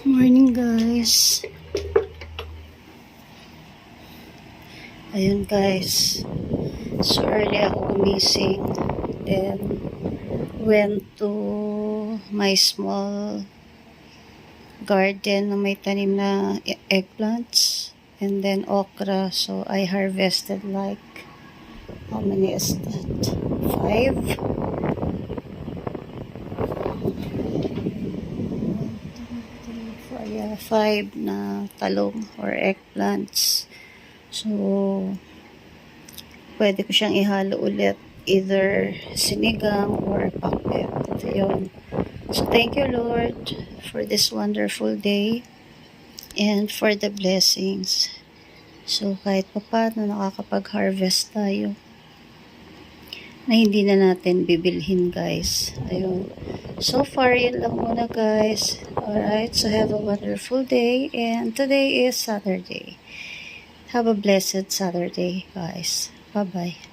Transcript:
Morning guys. Ayun guys. So early ako gumising. Then went to my small garden na may tanim na eggplants and then okra. So I harvested like, how many is that? 5. Yeah, 5 na talong or eggplants. So, pwede ko siyang ihalo ulit. Either sinigang or pakbet. Ayun. So, thank you Lord for this wonderful day and for the blessings. So, kahit pa paano nakakapag-harvest tayo na hindi na natin bibilhin guys. Ayun. So far, yun lang muna guys. Alright, so have a wonderful day. And today is Saturday. Have a blessed Saturday guys. Bye-bye.